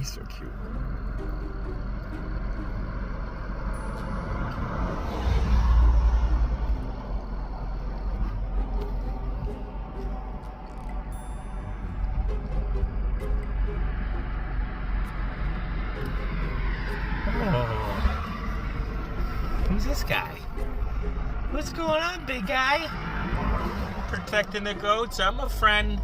He's so cute. Oh. Who's this guy? What's going on, big guy? Protecting the goats. I'm a friend.